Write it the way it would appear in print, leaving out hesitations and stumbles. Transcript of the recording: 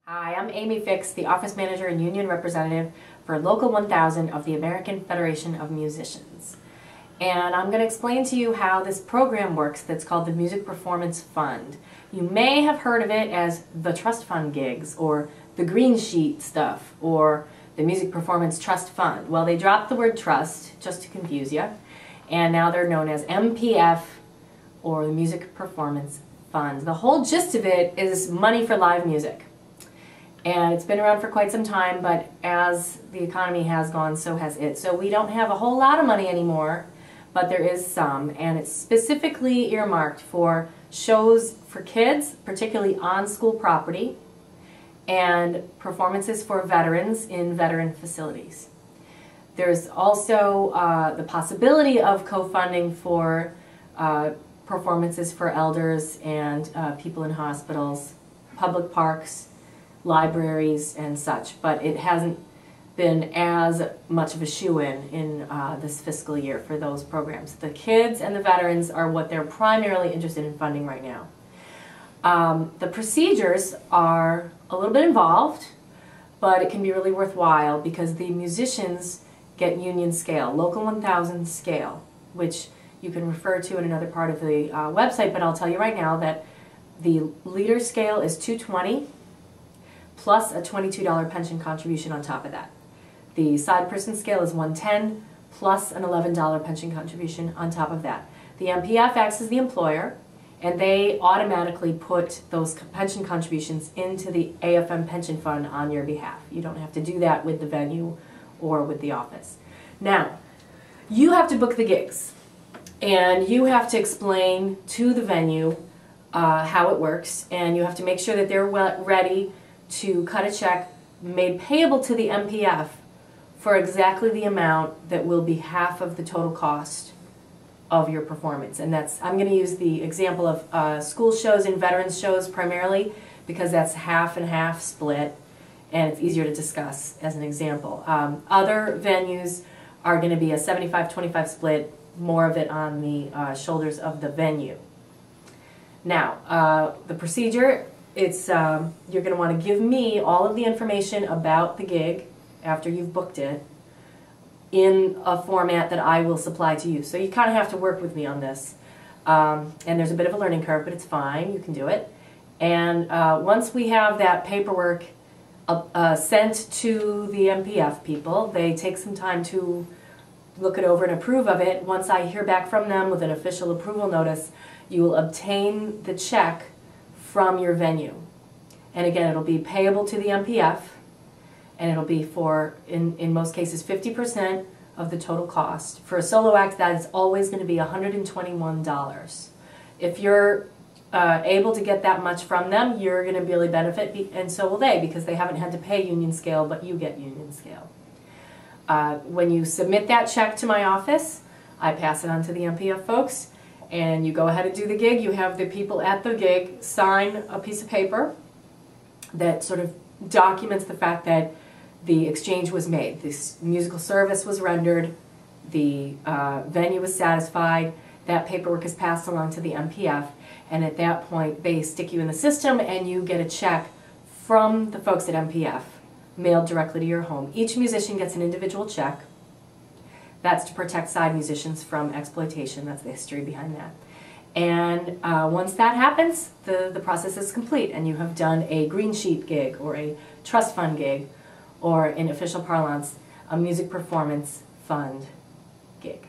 Hi, I'm Amy Fix, the Office Manager and Union Representative for Local 1000 of the American Federation of Musicians. And I'm going to explain to you how this program works that's called the Music Performance Fund. You may have heard of it as the Trust Fund gigs, or the Green Sheet stuff, or the Music Performance Trust Fund. Well, they dropped the word trust just to confuse you, and now they're known as MPF, or the Music Performance Fund. The whole gist of it is money for live music. And it's been around for quite some time, but as the economy has gone, so has it. So we don't have a whole lot of money anymore, but there is some, and it's specifically earmarked for shows for kids, particularly on school property, and performances for veterans in veteran facilities. There's also the possibility of co-funding for performances for elders and people in hospitals, public parks, libraries and such, but it hasn't been as much of a shoo-in this fiscal year for those programs. The kids and the veterans are what they're primarily interested in funding right now. The procedures are a little bit involved, but it can be really worthwhile because the musicians get union scale, Local 1000 scale, which you can refer to in another part of the website, but I'll tell you right now that the leader scale is 220, plus a $22 pension contribution on top of that. The side person scale is 110, plus an $11 pension contribution on top of that. The MPF acts as the employer, and they automatically put those pension contributions into the AFM pension fund on your behalf. You don't have to do that with the venue or with the office. Now, you have to book the gigs, and you have to explain to the venue how it works, and you have to make sure that they're ready to cut a check made payable to the MPF for exactly the amount that will be half of the total cost of your performance. And that's, I'm going to use the example of school shows and veterans shows primarily because that's half and half split and it's easier to discuss as an example. Other venues are going to be a 75-25 split, more of it on the shoulders of the venue. Now, the procedure, it's you're going to want to give me all of the information about the gig after you've booked it in a format that I will supply to you. So you kind of have to work with me on this. And there's a bit of a learning curve, but it's fine. You can do it. And once we have that paperwork sent to the MPF people, they take some time to look it over and approve of it. Once I hear back from them with an official approval notice, you will obtain the check from your venue. And again, it'll be payable to the MPF, and it'll be for, in most cases, 50% of the total cost. For a solo act, that is always going to be $121. If you're able to get that much from them, you're going to really benefit, and so will they, because they haven't had to pay union scale, but you get union scale. When you submit that check to my office, I pass it on to the MPF folks, and you go ahead and do the gig. You have the people at the gig sign a piece of paper that sort of documents the fact that the exchange was made. This musical service was rendered, the venue was satisfied, that paperwork is passed along to the MPF, and at that point they stick you in the system and you get a check from the folks at MPF mailed directly to your home. Each musician gets an individual check. That's to protect side musicians from exploitation. That's the history behind that. And once that happens, the process is complete and you have done a green sheet gig or a trust fund gig or, in official parlance, a music performance fund gig.